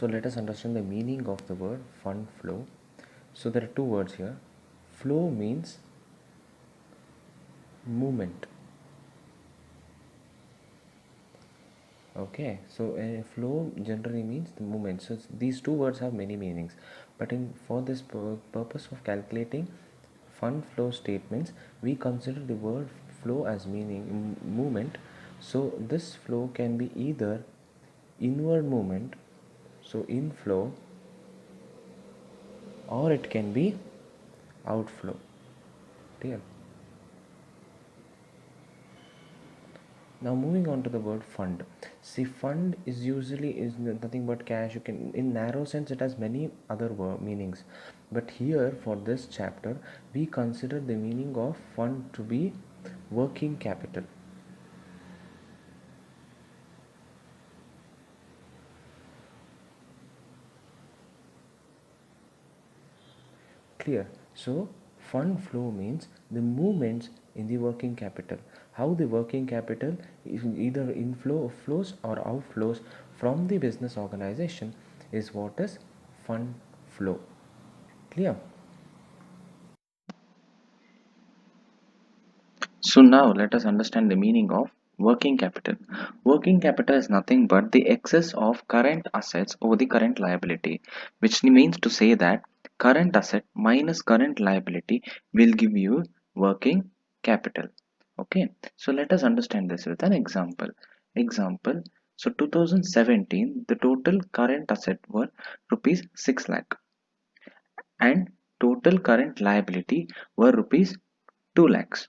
So let us understand the meaning of the word fund flow. So there are two words here. Flow means movement. Okay, so a flow generally means the movement. So these two words have many meanings, but for this purpose of calculating fund flow statements, we consider the word flow as meaning movement. So this flow can be either inward movement, so inflow, or it can be outflow. Clear? Now moving on to the word fund. See, fund is usually is nothing but cash. You can, in narrow sense, it has many other meanings, but here for this chapter we consider the meaning of fund to be working capital. Clear? So fund flow means the movements in the working capital. How the working capital is either inflow flows or outflows from the business organization is what is fund flow. Clear? So now let us understand the meaning of working capital. Working capital is nothing but the excess of current assets over the current liability, which means to say that current asset minus current liability will give you working capital. Okay, so let us understand this with an example. Example, so 2017 the total current asset were rupees 6 lakh and total current liability were rupees 2 lakhs.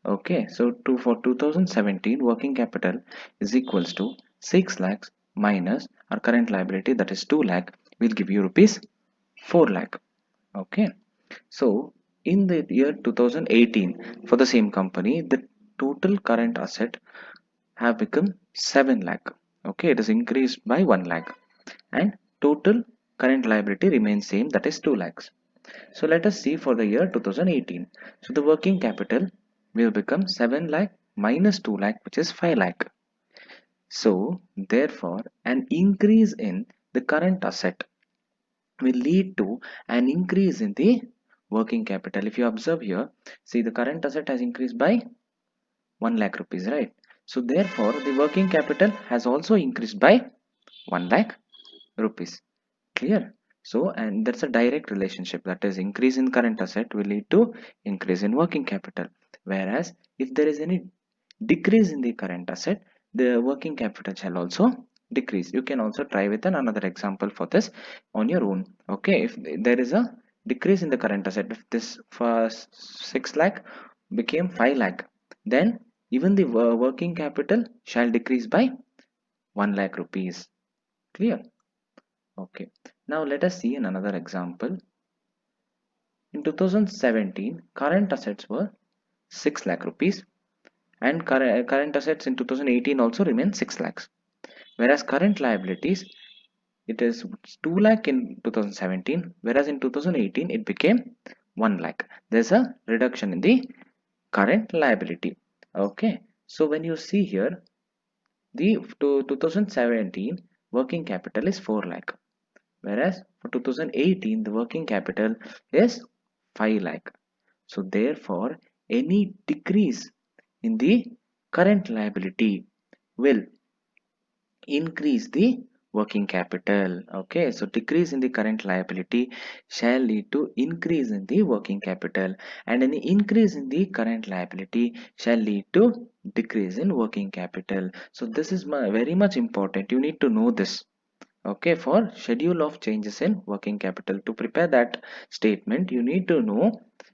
Okay, so for 2017, working capital is equals to 6 lakhs minus our current liability, that is 2 lakh, will give you rupees 4 lakh. Okay, so in the year 2018, for the same company, the total current asset have become 7 lakh. Okay, it is increased by 1 lakh, and total current liability remains same, that is 2 lakhs. So let us see for the year 2018. So the working capital will become 7 lakh minus 2 lakh, which is 5 lakh. So therefore an increase in the current asset will lead to an increase in the working capital. If you observe here, see the current asset has increased by 1 lakh rupees, right? So therefore the working capital has also increased by 1 lakh rupees. Clear? So, and that's a direct relationship, that is increase in current asset will lead to increase in working capital. Whereas if there is any decrease in the current asset, the working capital shall also decrease. You can also try with another example for this on your own. Okay, if there is a decrease in the current asset, if this first 6 lakh became 5 lakh, then even the working capital shall decrease by 1 lakh rupees. Clear? Okay, now let us see in another example. In 2017, current assets were 6 lakh rupees and current assets in 2018 also remain 6 lakhs. Whereas current liabilities, it is 2 lakh in 2017, whereas in 2018 it became 1 lakh. There's a reduction in the current liability. Okay, so when you see here, the 2017 working capital is 4 lakh. Whereas for 2018 the working capital is 5 lakh. So therefore any decrease in the current liability will increase the working capital. Okay, so decrease in the current liability shall lead to increase in the working capital, and any increase in the current liability shall lead to decrease in working capital. So this is very much important, you need to know this. Okay, for schedule of changes in working capital, to prepare that statement you need to know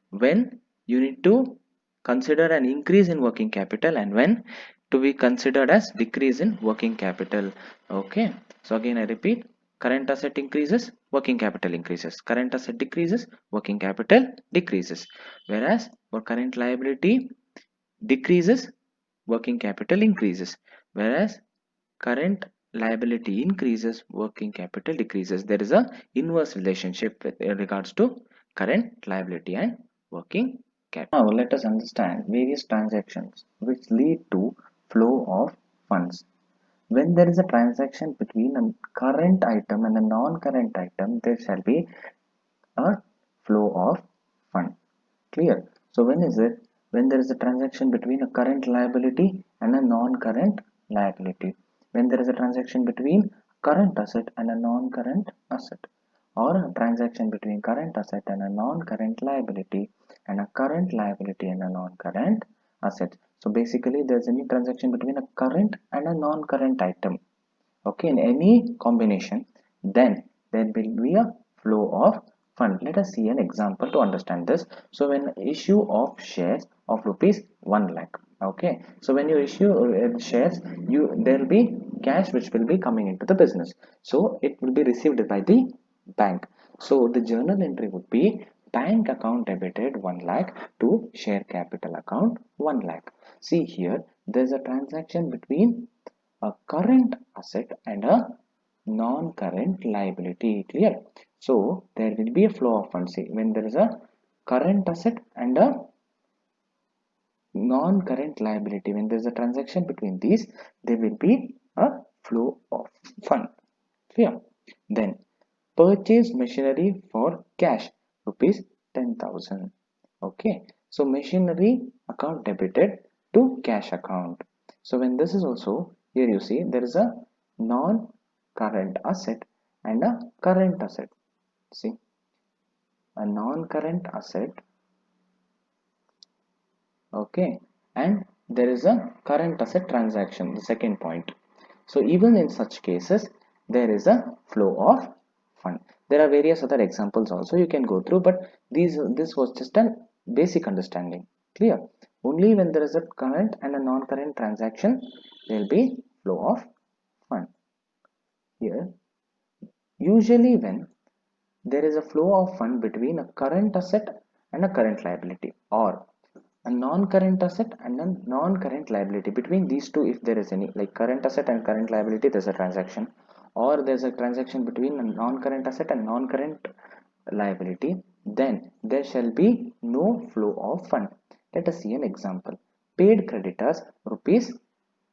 when you need to consider an increase in working capital and when to be considered as decrease in working capital. Okay, so again I repeat, current asset increases, working capital increases, current asset decreases, working capital decreases. Whereas for current liability decreases, working capital increases. Whereas current liability increases, working capital decreases. There is a inverse relationship with regards to current liability and working capital. Now let us understand various transactions which lead to flow of funds. When there is a transaction between a current item and a non-current item, there shall be a flow of fund. Clear? So when is it? When there is a transaction between a current liability and a non-current liability. When there is a transaction between current asset and a non-current asset, or a transaction between current asset and a non-current liability, and a current liability and a non-current asset. So basically there's any transaction between a current and a non-current item, okay, in any combination, then there will be a flow of fund. Let us see an example to understand this. So when issue of shares of rupees 1 lakh, okay, so when you issue shares, you there will be cash which will be coming into the business, so it will be received by the bank. So the journal entry would be bank account debited 1 lakh to share capital account 1 lakh. See here, there's a transaction between a current asset and a non-current liability. Clear? So there will be a flow of funds. See, when there is a current asset and a non-current liability, when there is a transaction between these, there will be a flow of fund. Clear? Then purchase machinery for cash rupees 10,000. Okay, so machinery account debited to cash account. So when this is also, here you see there is a non-current asset and a current asset. See, a non-current asset, okay, and there is a current asset transaction, the second point. So even in such cases, there is a flow of fund. There are various other examples also you can go through, but this was just a basic understanding. Clear? Only when there is a current and a non-current transaction, there will be flow of fund. Here, usually when there is a flow of fund between a current asset and a current liability, or a non-current asset and a non-current liability, between these two, if there is any, like current asset and current liability, there's a transaction, or there's a transaction between a non-current asset and non-current liability, then there shall be no flow of fund. Let us see an example. Paid creditors rupees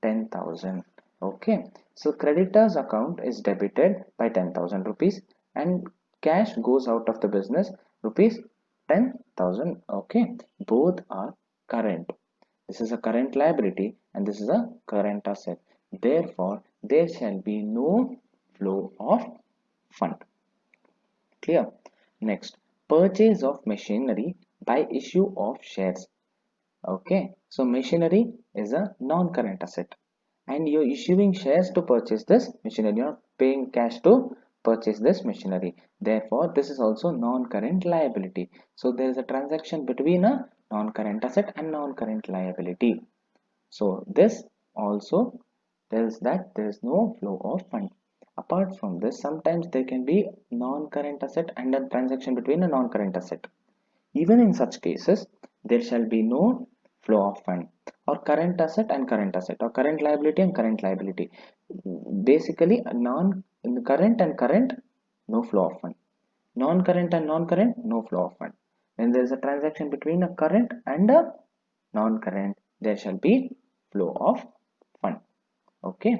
10,000. Okay, so creditors account is debited by 10,000 rupees and cash goes out of the business rupees 10,000. Okay, both are current. This is a current liability and this is a current asset. Therefore, there shall be no flow of fund. Clear? Next, purchase of machinery by issue of shares. Okay, so machinery is a non-current asset and you're issuing shares to purchase this machinery. You're not paying cash to purchase this machinery. Therefore, this is also non-current liability. So there is a transaction between a non-current asset and non-current liability. So this also tells that there is no flow of fund. Apart from this, sometimes there can be non-current asset and a transaction between a non-current asset. Even in such cases, there shall be no flow of fund, or current asset and current asset, or current liability and current liability. Basically, a non current and current, no flow of fund. Non-current and non-current, no flow of fund. When there is a transaction between a current and a non-current, there shall be flow of fund. Okay.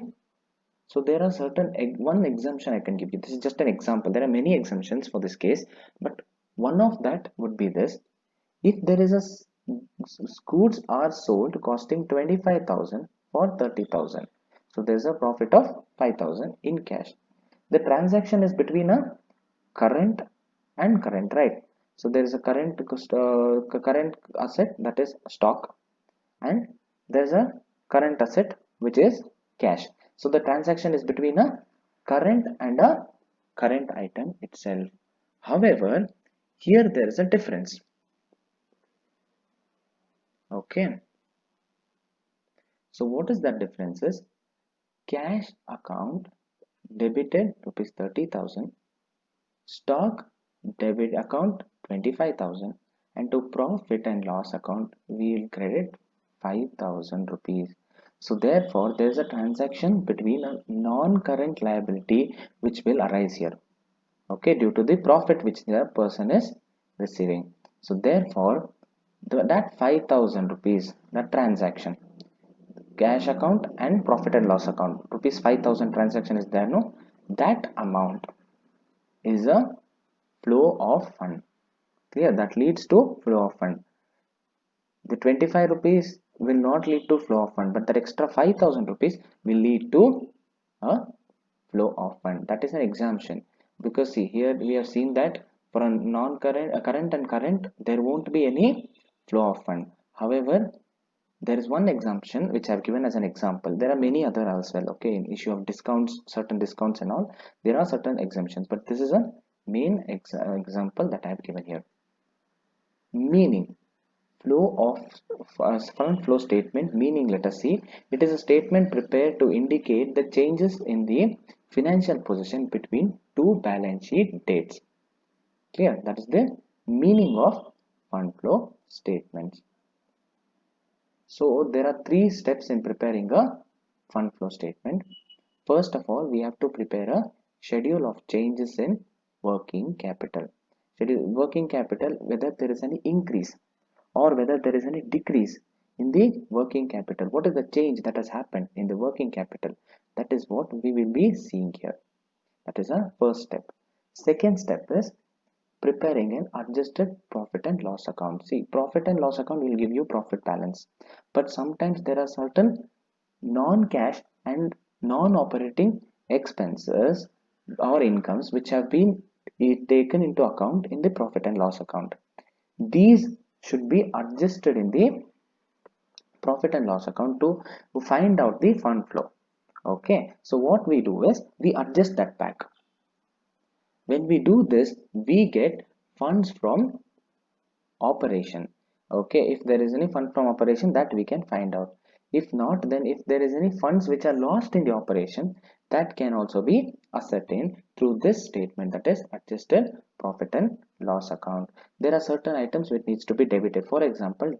So there are certain one exemption I can give you. This is just an example. There are many exemptions for this case, but one of that would be this: if there is a goods are sold costing 25,000 for 30,000, so there's a profit of 5,000 in cash. The transaction is between a current and current, right? So there is a current asset, that is stock, and there's a current asset which is cash. So the transaction is between a current and a current item itself. However, here there is a difference. Okay, so what is that difference is cash account debited rupees 30,000, stock debit account 25,000, and to profit and loss account we will credit 5,000 rupees. So therefore there is a transaction between a non-current liability which will arise here, okay, due to the profit which the person is receiving. So therefore that 5,000 rupees, that transaction, cash account and profit and loss account. Rupees 5,000 transaction is there, no? That amount is a flow of fund. Clear? That leads to flow of fund. The 25 rupees will not lead to flow of fund, but that extra 5,000 rupees will lead to a flow of fund. That is an exemption, because see here we have seen that for a non-current, a current and current, there won't be any flow of fund. However, there is one exemption which I have given as an example. There are many other as well. Okay, in issue of discounts, certain discounts and all, there are certain exemptions, but this is a main example that I have given here. Meaning, flow of fund flow statement. Meaning, let us see, it is a statement prepared to indicate the changes in the financial position between two balance sheet dates. Clear? That is the meaning of fund flow statements. So there are three steps in preparing a fund flow statement. First of all, we have to prepare a schedule of changes in working capital. Working capital, whether there is any increase or whether there is any decrease in the working capital. What is the change that has happened in the working capital? That is what we will be seeing here. That is our first step. Second step is preparing an adjusted profit and loss account. See, profit and loss account will give you profit balance, but sometimes there are certain non-cash and non-operating expenses or incomes which have been taken into account in the profit and loss account. These should be adjusted in the profit and loss account to find out the fund flow. Okay, so what we do is we adjust that back. When we do this, we get funds from operation. Okay, if there is any fund from operation, that we can find out. If not, then if there is any funds which are lost in the operation, that can also be ascertained through this statement, that is adjusted profit and loss account. There are certain items which needs to be debited. For example,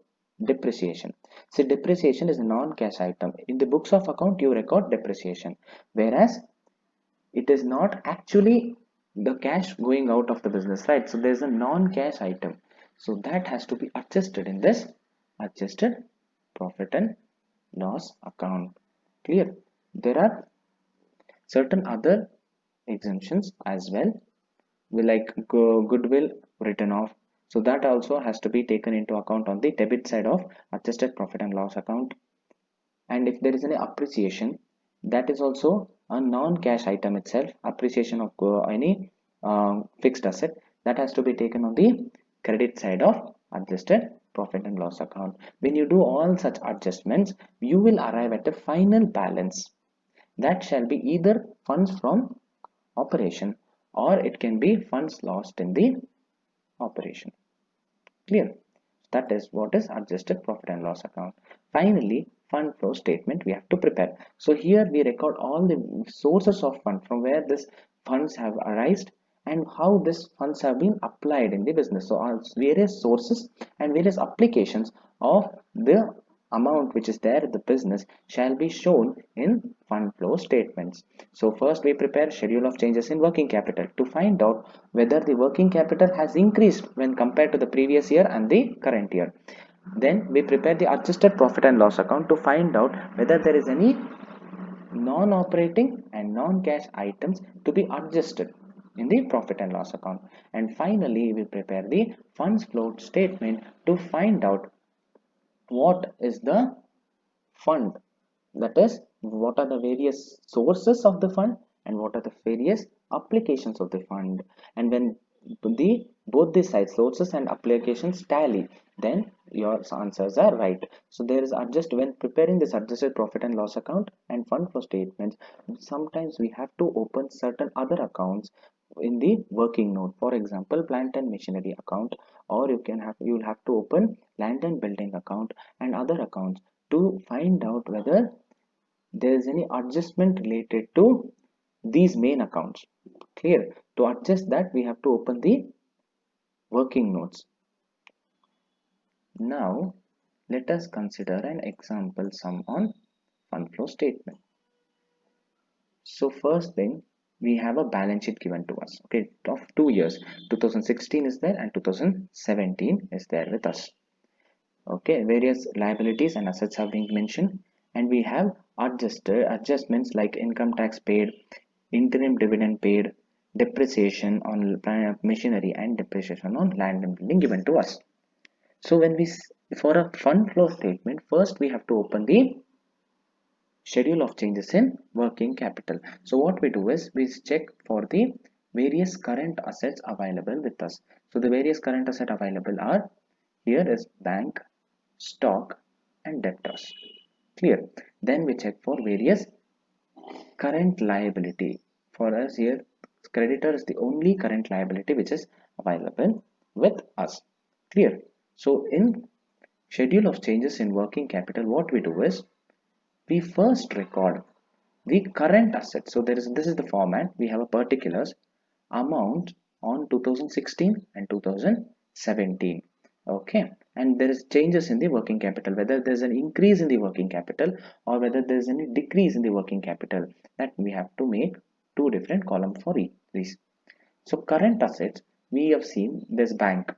depreciation. See, depreciation is a non-cash item. In the books of account, you record depreciation, whereas it is not actually the cash going out of the business, right? So there's a non-cash item, so that has to be adjusted in this adjusted profit and loss account. Clear? There are certain other exemptions as well, like goodwill written off, so that also has to be taken into account on the debit side of adjusted profit and loss account. And if there is any appreciation, that is also a non-cash item itself. Appreciation of any fixed asset, that has to be taken on the credit side of adjusted profit and loss account. When you do all such adjustments, you will arrive at a final balance that shall be either funds from operation or it can be funds lost in the operation. Clear? That is what is adjusted profit and loss account. Finally, fund flow statement we have to prepare. So here we record all the sources of fund, from where this funds have arisen and how these funds have been applied in the business. So various sources and various applications of the amount which is there in the business shall be shown in fund flow statements. So first we prepare schedule of changes in working capital to find out whether the working capital has increased when compared to the previous year and the current year. Then we prepare the adjusted profit and loss account to find out whether there is any non-operating and non-cash items to be adjusted in the profit and loss account. And finally we prepare the funds flow statement to find out what is the fund, that is what are the various sources of the fund and what are the various applications of the fund. And when both the sides, sources and applications, tally, then your answers are right. So there is adjust when preparing this adjusted profit and loss account and fund flow statements, sometimes we have to open certain other accounts in the working note. For example, plant and machinery account, or you'll have to open land and building account and other accounts to find out whether there is any adjustment related to these main accounts. Clear? To adjust that, we have to open the working notes. Now let us consider an example sum on fund flow statement. So first thing, we have a balance sheet given to us, okay, of 2 years. 2016 is there and 2017 is there with us. Okay, various liabilities and assets have been mentioned, and we have adjustments like income tax paid, interim dividend paid, depreciation on machinery, and depreciation on land and building given to us. So when for a fund flow statement, first we have to open the schedule of changes in working capital. So what we do is we check for the various current assets available with us. So the various current assets available are, here is bank, stock, and debtors. Clear. Then we check for various current liability. For us here, creditor is the only current liability which is available with us. Clear. So in schedule of changes in working capital, what we do is we first record the current assets. So this is the format. We have a particulars amount on 2016 and 2017. Okay, and there is changes in the working capital, whether there's an increase in the working capital or whether there's any decrease in the working capital, that we have to make two different columns for each. So current assets, we have seen this bank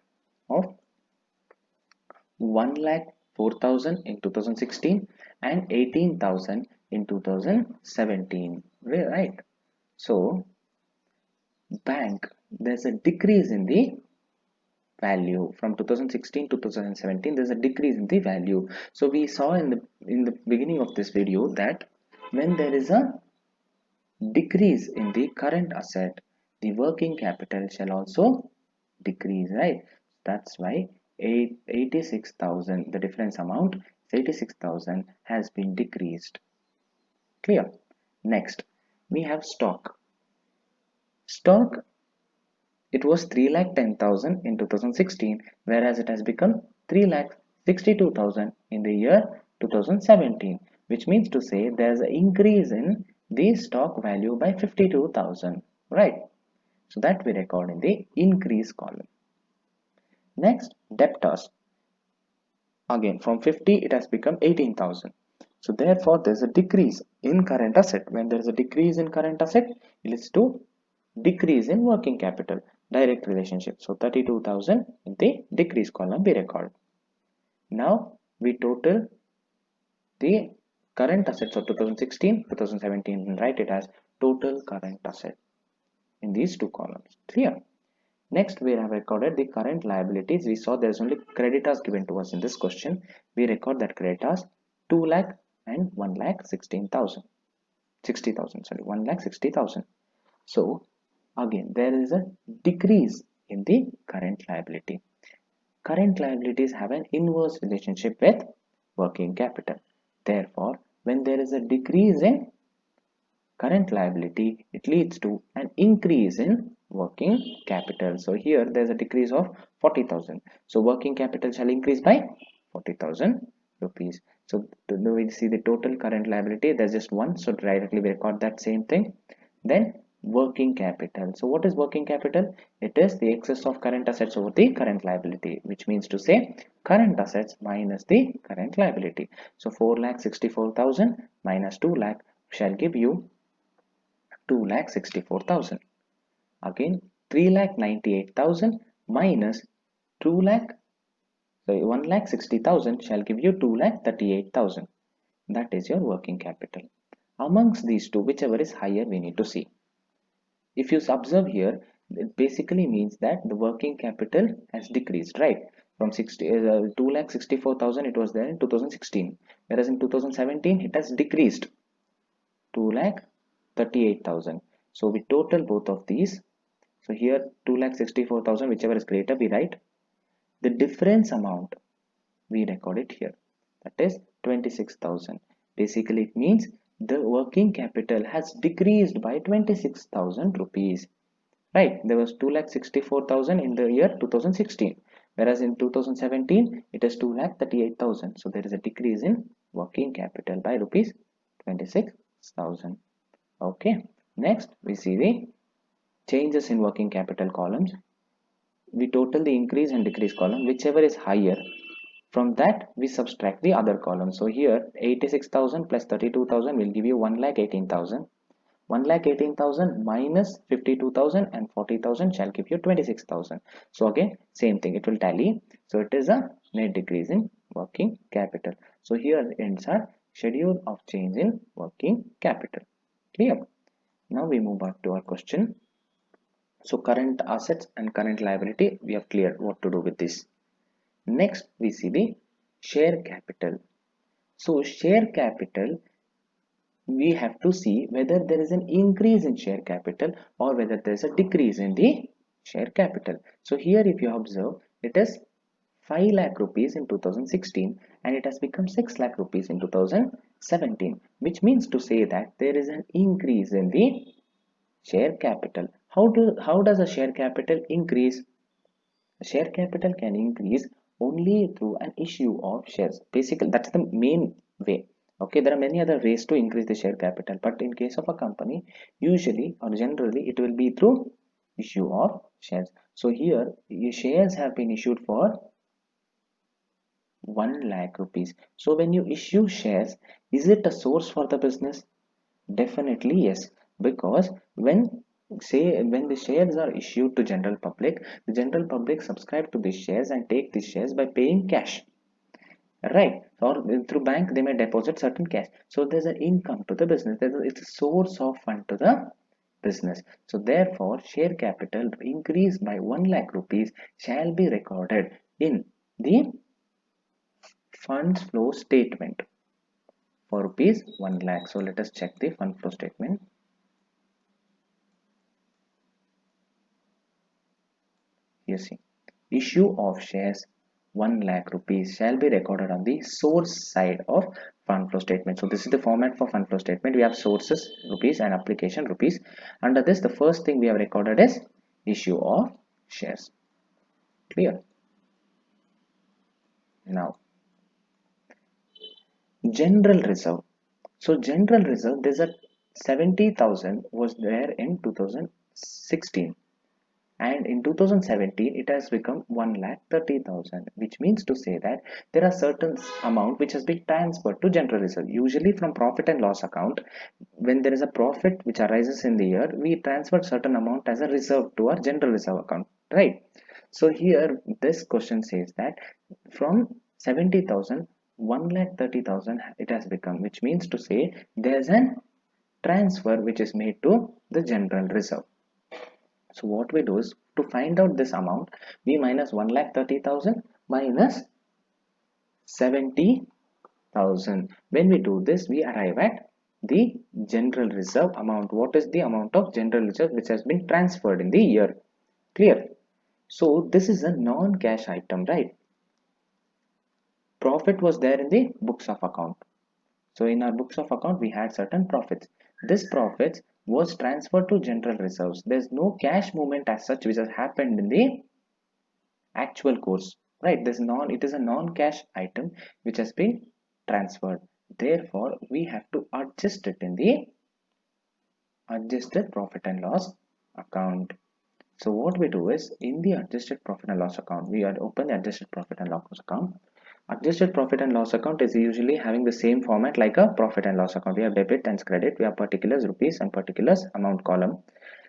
of 1,04,000 in 2016 and 18,000 in 2017, right? So bank, there's a decrease in the value from 2016 to 2017. There's a decrease in the value. So we saw in the beginning of this video that when there is a decrease in the current asset, the working capital shall also decrease, right? That's why 86,000, the difference amount 86,000 has been decreased. Clear. Next we have stock. Stock, it was 3,10,000 in 2016, whereas it has become 3,62,000 in the year 2017, which means to say there's an increase in the stock value by 52,000, right? So that we record in the increase column. Next, debtors. Again, from 50 it has become 18,000. So therefore there's a decrease in current asset. When there is a decrease in current asset, it leads to decrease in working capital, direct relationship. So 32,000 in the decrease column we record. Now we total the current assets of 2016 2017 and write it as total current asset in these two columns. Clear. Next we have recorded the current liabilities. We saw there is only creditors given to us in this question. We record that creditors 2 lakh and 1,16,000, 60,000, sorry, 1,60,000. So again there is a decrease in the current liability. Current liabilities have an inverse relationship with working capital. Therefore when there is a decrease in current liability, it leads to an increase in working capital. So here there's a decrease of 40,000. So working capital shall increase by 40,000 rupees. So do we see the total current liability? There's just one, so directly we record that same thing. Then working capital. So what is working capital? It is the excess of current assets over the current liability, which means to say current assets minus the current liability. So 4,64,000 minus 2 lakh shall give you 2,64,000. Again 3,98,000 minus 2 lakh, sorry, 1,60,000 shall give you 2,38,000. That is your working capital. Amongst these two, whichever is higher we need to see. If you observe here, it basically means that the working capital has decreased, right? From 2,64,000 it was there in 2016, whereas in 2017 it has decreased 2,38,000. So we total both of these. So here 2,64,000, whichever is greater we write. The difference amount we record it here, that is 26,000. Basically it means the working capital has decreased by 26,000 rupees, right? There was 2,64,000 in the year 2016, whereas in 2017 it is 2,38,000. So there is a decrease in working capital by rupees 26,000. Okay, next we see the changes in working capital columns. We total the increase and decrease column, whichever is higher, from that we subtract the other column. So here 86,000 plus 32,000 will give you 1,18,000. 1,18,000 minus 52,000 and 40,000 shall give you 26,000. So again same thing, it will tally. So it is a net decrease in working capital. So here ends our Schedule of change in working capital. Clear? Now we move back to our question. So current assets and current liability, we have cleared what to do with this. Next, we see the share capital. So share capital, we have to see whether there is an increase in share capital or whether there is a decrease in the share capital. So here if you observe, it is 5 lakh rupees in 2016 and it has become 6 lakh rupees in 2017, which means to say that there is an increase in the share capital. How does a share capital increase? A share capital can increase only through an issue of shares. Basically, that's the main way. Okay, there are many other ways to increase the share capital, but in case of a company, usually or generally it will be through issue of shares. So here, shares have been issued for 1 lakh rupees. So when you issue shares, is it a source for the business? Definitely yes, because when the shares are issued to general public, the general public subscribe to these shares and take these shares by paying cash, right? Or through bank they may deposit certain cash. So there's an income to the business. It's a source of fund to the business. So therefore, share capital increased by 1 lakh rupees shall be recorded in the funds flow statement for rupees 1 lakh. So let us check the fund flow statement. You see, issue of shares 1 lakh rupees shall be recorded on the source side of fund flow statement. So this is the format for fund flow statement. We have sources rupees and application rupees. Under this, the first thing we have recorded is issue of shares. Clear? Now, general reserve. So general reserve, there's a 70,000 was there in 2016. And in 2017 it has become 1,30,000, which means to say that there are certain amount which has been transferred to general reserve. Usually from profit and loss account, when there is a profit which arises in the year, we transfer certain amount as a reserve to our general reserve account, right? So here this question says that from 70,000, 1,30,000 it has become, which means to say there's an transfer which is made to the general reserve. So what we do is, to find out this amount, we minus 1,30,000 minus 70,000. When we do this, we arrive at the general reserve amount. What is the amount of general reserve which has been transferred in the year? Clear? So this is a non-cash item, right? Profit was there in the books of account. So in our books of account, we had certain profits. This profits was transferred to general reserves. There's no cash movement as such which has happened in the actual course, right? It is a non-cash item which has been transferred. Therefore, we have to adjust it in the adjusted profit and loss account. So what we do is, in the adjusted profit and loss account, we open the adjusted profit and loss account. Adjusted profit and loss account is usually having the same format like a profit and loss account. We have debit and credit, we have particulars rupees and particulars amount column.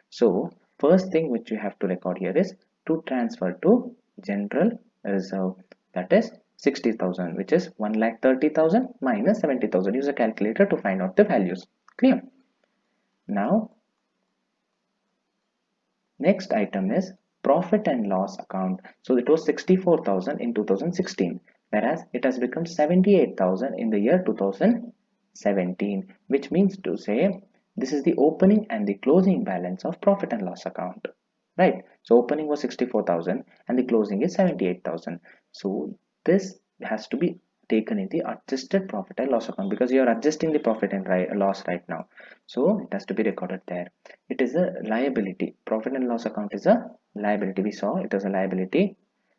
So first thing which you have to record here is to transfer to general reserve, that is 60,000, which is 1,30,000 minus 70,000. Use a calculator to find out the values. Clear? Now next item is profit and loss account. So it was 64,000 in 2016, whereas it has become 78,000 in the year 2017, which means to say this is the opening and the closing balance of profit and loss account, right? So opening was 64,000 and the closing is 78,000. So this has to be taken in the adjusted profit and loss account because you are adjusting the profit and loss right now. So it has to be recorded there. It is a liability. Profit and loss account is a liability. We saw it as a liability.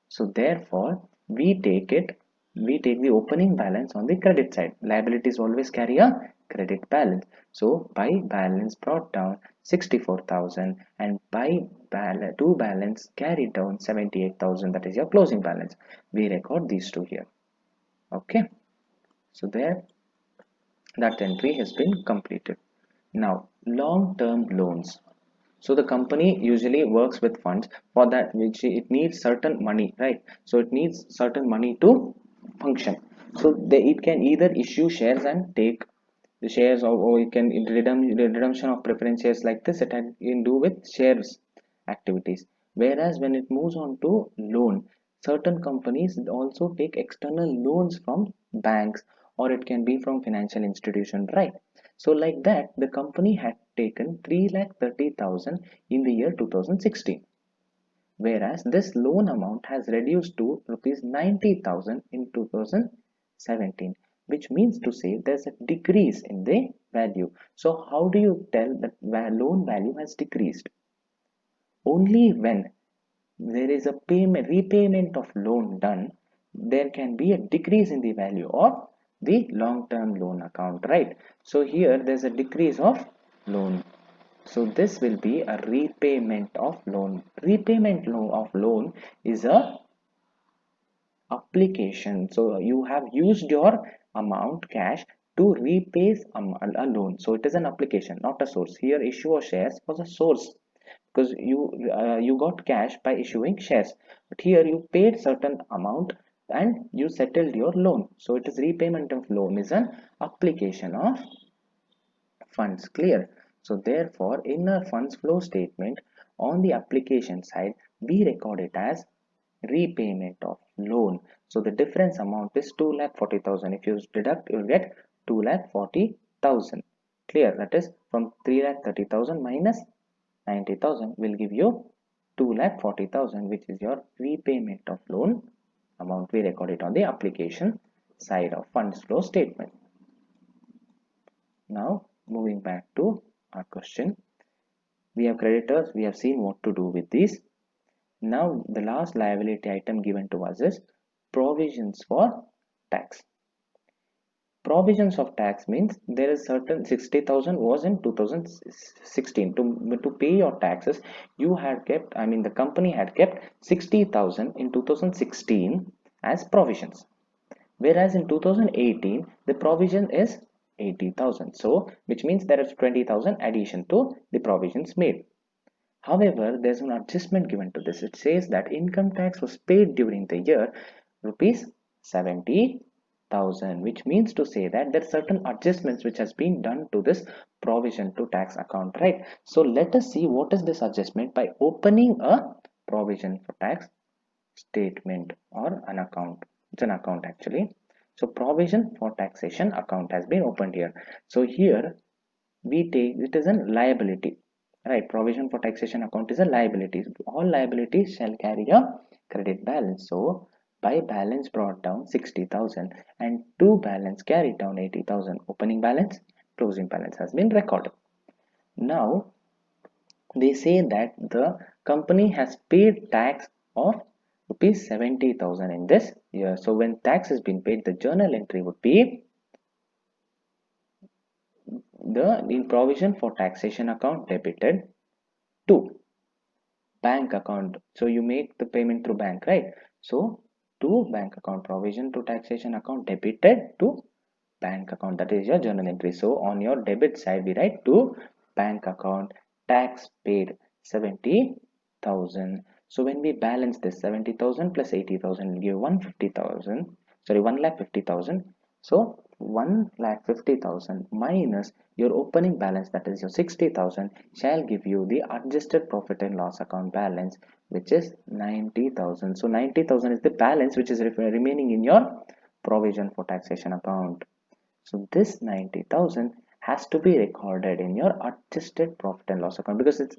So therefore, we take the opening balance on the credit side. Liabilities always carry a credit balance. So by balance brought down 64,000 and by to balance carried down 78,000, that is your closing balance. We record these two here. Okay. So there, that entry has been completed. Now, long-term loans. So the company usually works with funds for that which it needs certain money, right? So it needs certain money to function. So it can either issue shares and take the shares, or it can redemption of preference shares. Like this, it had in do with shares activities. Whereas when it moves on to loan, certain companies also take external loans from banks, or it can be from financial institution, right? So like that, the company had taken 3,30,000 in the year 2016, whereas this loan amount has reduced to rupees 90,000 in 2017, which means to say there's a decrease in the value. So how do you tell that loan value has decreased? Only when there is a repayment of loan done, there can be a decrease in the value of the long-term loan account, right? So here there's a decrease of loan. So this will be a repayment of loan. Repayment of loan is a application. So you have used your amount cash to repay a loan. So it is an application, not a source. Here issue of shares was a source, because you got cash by issuing shares. But here you paid certain amount and you settled your loan. So it is repayment of loan is an application of funds. Clear? So therefore, in a funds flow statement on the application side, we record it as repayment of loan. So the difference amount is 2,40,000. If you deduct, you will get 2,40,000. Clear? That is from 3,30,000 minus 90,000 will give you 2,40,000, which is your repayment of loan amount. We record it on the application side of funds flow statement. Now moving back to our question, we have creditors, we have seen what to do with these. Now the last liability item given to us is provisions for tax. Provisions of tax means there is certain 60,000 was in 2016 to pay your taxes. You had kept, I mean the company had kept 60,000 in 2016 as provisions, whereas in 2018 the provision is 80,000. So which means there is 20,000 addition to the provisions made. However, there's an adjustment given to this. It says that income tax was paid during the year rupees 70,000, which means to say that there are certain adjustments which has been done to this provision to tax account, right? So let us see what is this adjustment by opening a provision for tax statement or an account. It's an account actually. So provision for taxation account has been opened here. So here we take it as a liability, right? Provision for taxation account is a liability. All liabilities shall carry a credit balance. So by balance brought down 60,000 and to balance carried down 80,000, opening balance, closing balance has been recorded. Now they say that the company has paid tax of rupees 70,000 in this year. So when tax has been paid, the journal entry would be the in provision for taxation account debited to bank account. So you make the payment through bank, right? So to bank account, provision to taxation account debited to bank account, that is your journal entry. So on your debit side we write to bank account, tax paid 70,000. So when we balance this 70,000 plus 80,000 will give 150,000, sorry 1,50,000. So 1,50,000 minus your opening balance, that is your 60,000, shall give you the adjusted profit and loss account balance, which is 90,000. So 90,000 is the balance which is remaining in your provision for taxation account. So this 90,000 has to be recorded in your adjusted profit and loss account, because it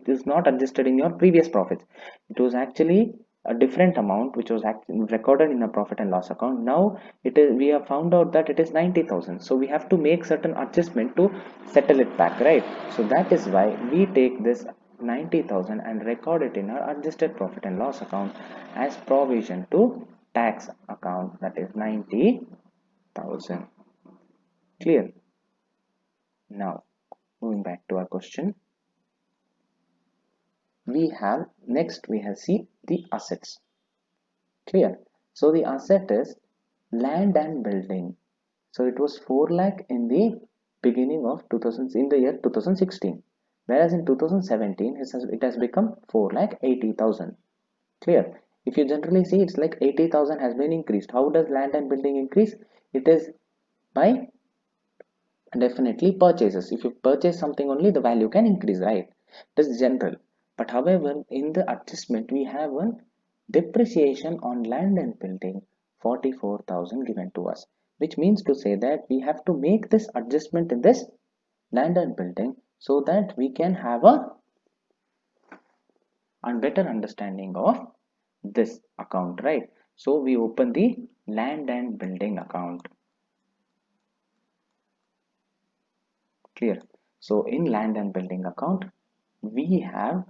is not adjusted in your previous profits. It was actually a different amount which was recorded in a profit and loss account. Now it is, we have found out that it is 90,000. So we have to make certain adjustment to settle it back, right? So that is why we take this 90,000 and record it in our adjusted profit and loss account as provision to tax account, that is 90,000. Clear? Now moving back to our question, we have see the assets. Clear? So the asset is land and building. So it was 4 lakh in the beginning of 2000, in the year 2016, whereas in 2017 it has become 4 lakh 80,000. Clear? If you generally see, it's like 80,000 has been increased. How does land and building increase? It is by definitely purchases. If you purchase something only, the value can increase, right? That's general. But however, in the adjustment, we have one depreciation on land and building 44,000 given to us, which means to say that we have to make this adjustment in this land and building so that we can have a better understanding of this account, right? So we open the land and building account. Clear? So in land and building account, we have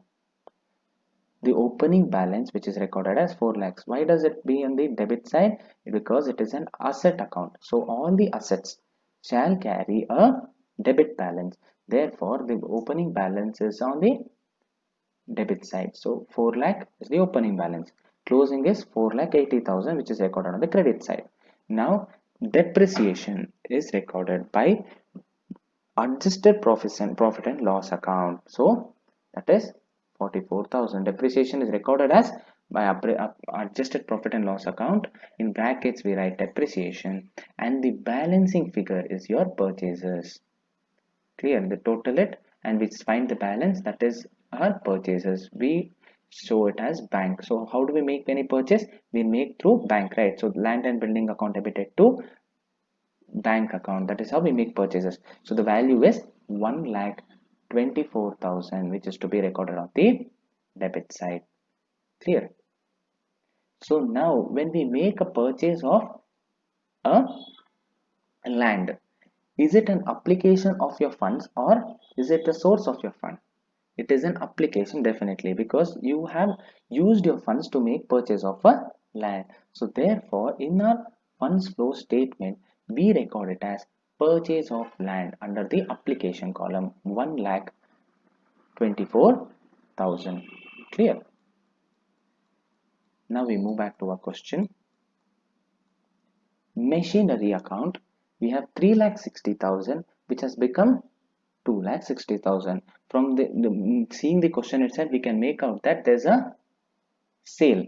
the opening balance which is recorded as 4 lakhs. Why does it be on the debit side? Because it is an asset account. So all the assets shall carry a debit balance. Therefore, the opening balance is on the debit side. So 4 lakh is the opening balance. Closing is 4 lakh 80,000 which is recorded on the credit side. Now depreciation is recorded by adjusted profit and loss account. So that is 44,000. Depreciation is recorded as by adjusted profit and loss account. In brackets we write depreciation, and the balancing figure is your purchases. Clear? The total it, and we find the balance, that is our purchases. We show it as bank. So how do we make any purchase? We make through bank, right? So land and building account debited to bank account. That is how we make purchases. So the value is 1,24,000, which is to be recorded on the debit side. Clear? So now when we make a purchase of a land, is it an application of your funds or is it a source of your fund? It is an application, definitely, because you have used your funds to make purchase of a land. So therefore, in our funds flow statement, we record it as purchase of land under the application column, 1,24,000. Clear? Now we move back to our question. Machinery account, we have 3,60,000 which has become 2,60,000. From seeing the question itself, we can make out that there's a sale,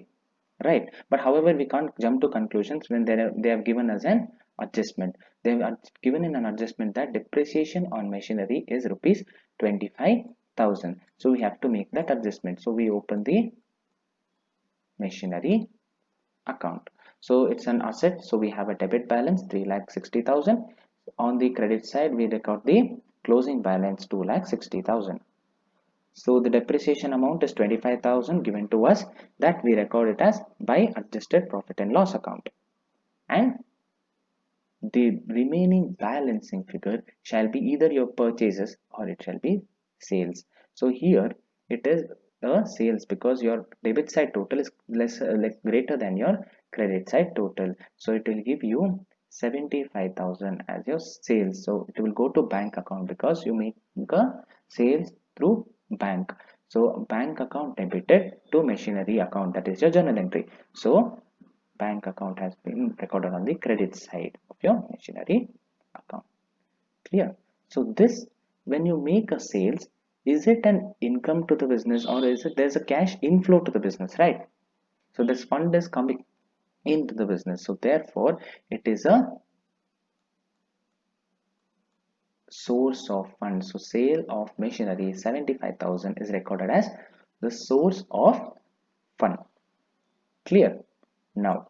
right? But however, we can't jump to conclusions when they have given us an adjustment. They have given in an adjustment that depreciation on machinery is rupees 25,000. So we have to make that adjustment. So we open the machinery account. So it's an asset. So we have a debit balance 3,60,000. On the credit side, we record the closing balance 2,60,000. So the depreciation amount is 25,000 given to us, that we record it as by adjusted profit and loss account. And the remaining balancing figure shall be either your purchases or it shall be sales. So here it is a sales because your debit side total is less like greater than your credit side total. So it will give you 75,000 as your sales. So it will go to bank account because you make a sales through bank. So bank account debited to machinery account, that is your journal entry. So bank account has been recorded on the credit side of your machinery account. Clear? So this, when you make a sales, is it an income to the business or is it there's a cash inflow to the business, right? So this fund is coming into the business. So therefore, it is a source of funds. So sale of machinery 75,000 is recorded as the source of fund. Clear? Now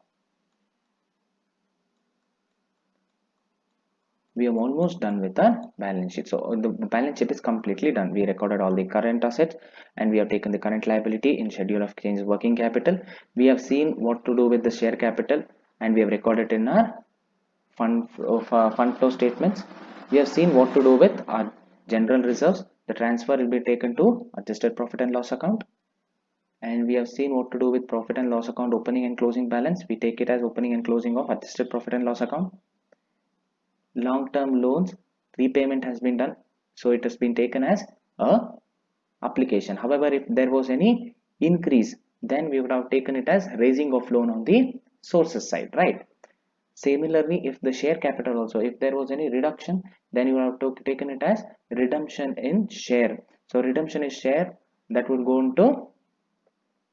we are almost done with our balance sheet. So the balance sheet is completely done. We recorded all the current assets and we have taken the current liability in schedule of changes working capital. We have seen what to do with the share capital and we have recorded in our fund flow statements. We have seen what to do with our general reserves. The transfer will be taken to adjusted profit and loss account. And we have seen what to do with profit and loss account opening and closing balance. We take it as opening and closing of adjusted profit and loss account. Long-term loans repayment has been done, so it has been taken as a application. However, if there was any increase, then we would have taken it as raising of loan on the sources side, right? Similarly, if the share capital also, if there was any reduction, then you would have taken it as redemption in share. So redemption is share, that will go into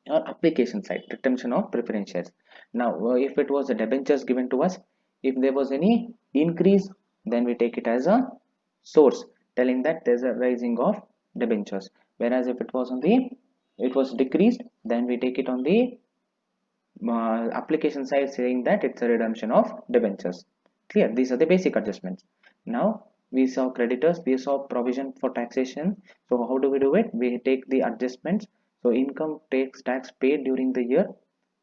or application side, redemption of preference shares. Now if it was a debentures given to us, if there was any increase, then we take it as a source, telling that there's a rising of debentures. Whereas if it was on the, it was decreased, then we take it on the application side, saying that it's a redemption of debentures. Clear? These are the basic adjustments. Now we saw creditors, we saw provision for taxation. So how do we do it? We take the adjustments. So income tax paid during the year,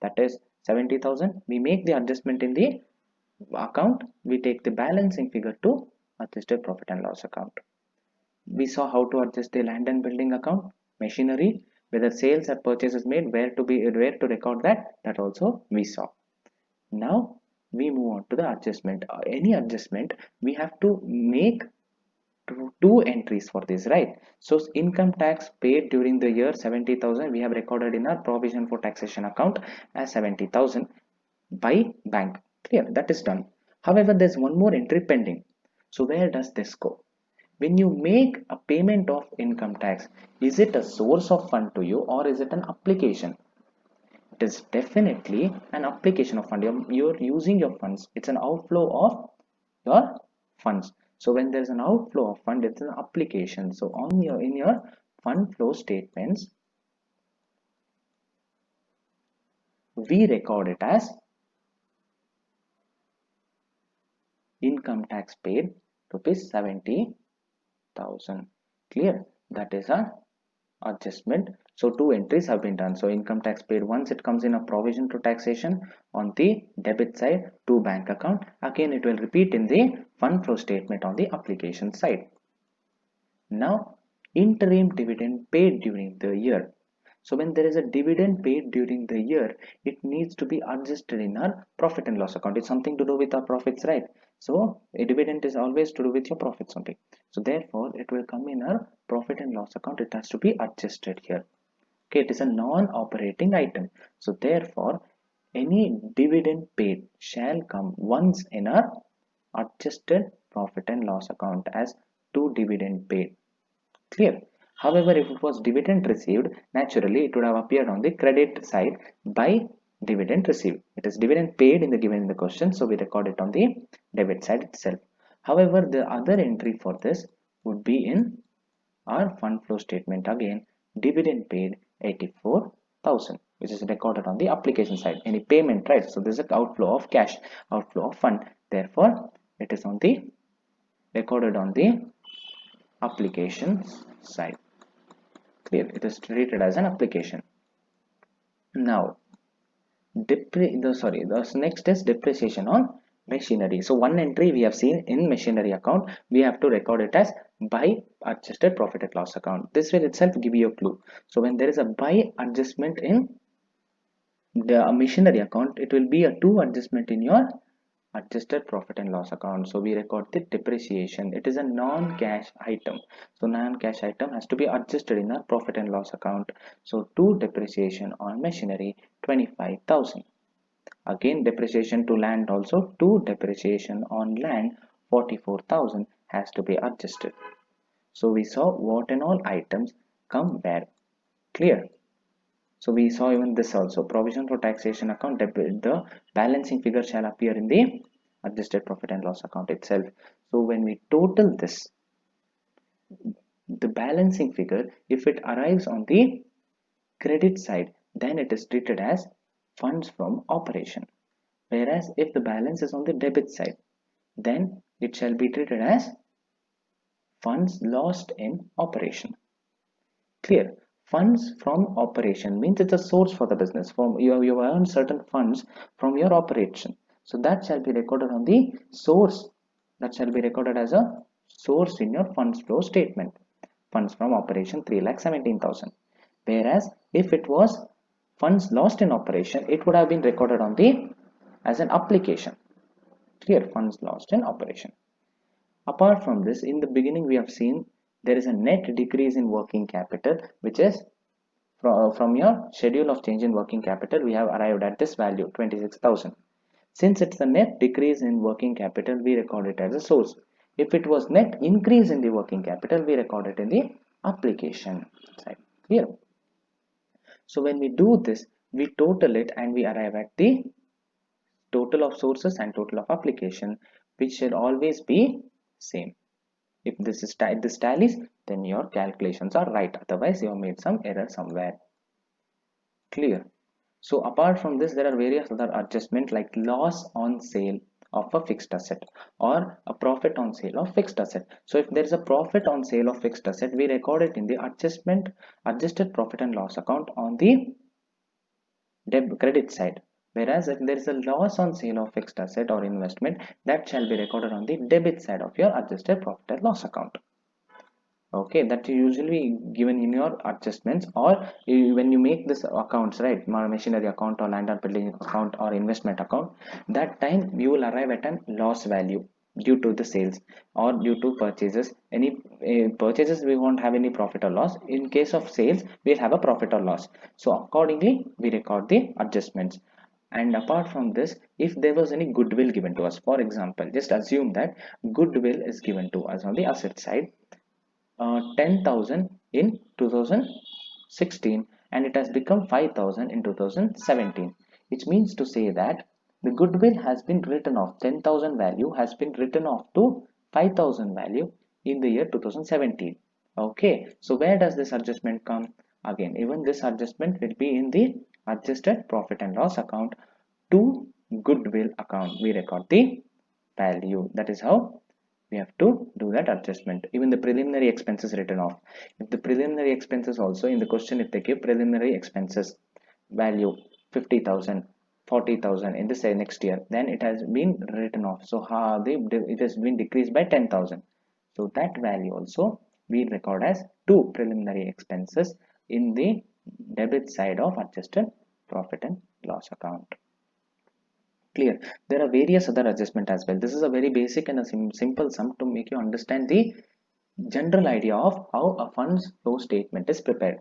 that is 70,000. We make the adjustment in the account. We take the balancing figure to adjusted profit and loss account. We saw how to adjust the land and building account, machinery, whether sales or purchases made, where to record that also we saw. Now we move on to the adjustment. Any adjustment, we have to make two entries for this, right? So income tax paid during the year 70,000, we have recorded in our provision for taxation account as 70,000 by bank. Clear? That is done. However, there's one more entry pending. So where does this go? When you make a payment of income tax, is it a source of fund to you, or is it an application? It is definitely an application of fund. You're using your funds. It's an outflow of your funds. So when there's an outflow of fund, it's an application. So on your, in your fund flow statements, we record it as income tax paid rupees 70,000. Clear? That is a adjustment. So two entries have been done. So income tax paid, once it comes in a provision to taxation on the debit side to bank account, again it will repeat in the fund flow statement on the application side. Now interim dividend paid during the year. So when there is a dividend paid during the year, it needs to be adjusted in our profit and loss account. It's something to do with our profits, right? So a dividend is always to do with your profits only. So therefore it will come in our profit and loss account. It has to be adjusted here. Okay, it is a non-operating item. So therefore any dividend paid shall come once in our adjusted profit and loss account as to dividend paid. Clear? However, if it was dividend received, naturally it would have appeared on the credit side by dividend received. It is dividend paid in the given in the question, so we record it on the debit side itself. However, the other entry for this would be in our fund flow statement. Again, dividend paid 84,000, which is recorded on the application side. Any payment, right? So this is an outflow of cash, outflow of fund. Therefore, it is on the recorded on the application side. Clear? It is treated as an application. Now the next is depreciation on machinery. So one entry we have seen in machinery account, we have to record it as by adjusted profit and loss account. This will itself give you a clue. So when there is a by adjustment in the machinery account, it will be a two adjustment in your adjusted profit and loss account. So we record the depreciation. It is a non-cash item. So non-cash item has to be adjusted in our profit and loss account. So to depreciation on machinery 25,000. Again depreciation to land, also to depreciation on land 44,000 has to be adjusted. So we saw what and all items come where. Clear? So we saw even this also, provision for taxation account, the balancing figure shall appear in the adjusted profit and loss account itself. So when we total this, the balancing figure, if it arrives on the credit side, then it is treated as funds from operation. Whereas if the balance is on the debit side, then it shall be treated as funds lost in operation. Clear? Funds from operation means it's a source for the business. From you earn certain funds from your operation. So that shall be recorded on the source. That shall be recorded as a source in your funds flow statement. Funds from operation 3,17,000. Whereas if it was funds lost in operation, it would have been recorded on the as an application. Clear? Funds lost in operation. Apart from this, in the beginning we have seen there is a net decrease in working capital, which is from your schedule of change in working capital, we have arrived at this value 26,000. Since it's a net decrease in working capital, we record it as a source. If it was net increase in the working capital, we record it in the application side. Clear? So when we do this, we total it and we arrive at the total of sources and total of application, which should always be same. If this tallies, then your calculations are right. Otherwise, you have made some error somewhere. Clear? So apart from this, there are various other adjustments like loss on sale of a fixed asset or a profit on sale of fixed asset. So if there is a profit on sale of fixed asset, we record it in the adjusted profit and loss account on the credit side. Whereas if there is a loss on sale of fixed asset or investment, that shall be recorded on the debit side of your adjusted profit and loss account. Okay, that you usually given in your adjustments, or when you make this accounts, right, machinery account or land and building account or investment account, that time you will arrive at a loss value due to the sales or due to purchases. Any purchases, we won't have any profit or loss. In case of sales, we'll have a profit or loss. So accordingly we record the adjustments. And apart from this, if there was any goodwill given to us, for example, just assume that goodwill is given to us on the asset side, 10,000 in 2016, and it has become 5,000 in 2017, which means to say that the goodwill has been written off. 10,000 value has been written off to 5,000 value in the year 2017. Okay, so where does this adjustment come? Again, even this adjustment will be in the adjusted profit and loss account. To goodwill account we record the value. That is how we have to do that adjustment. Even the preliminary expenses written off, if the preliminary expenses also in the question, if they give preliminary expenses value 50,000, 40,000 in the say next year, then it has been written off. So it has been decreased by 10,000. So that value also we record as two preliminary expenses in the debit side of adjusted profit and loss account. Clear? There are various other adjustment as well. This is a very basic and a simple sum to make you understand the general idea of how a funds flow statement is prepared.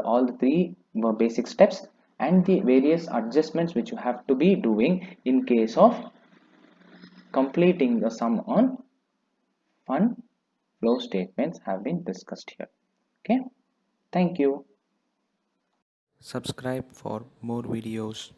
All the three basic steps and the various adjustments which you have to be doing in case of completing the sum on fund flow statements have been discussed here. Okay, thank you. Subscribe for more videos.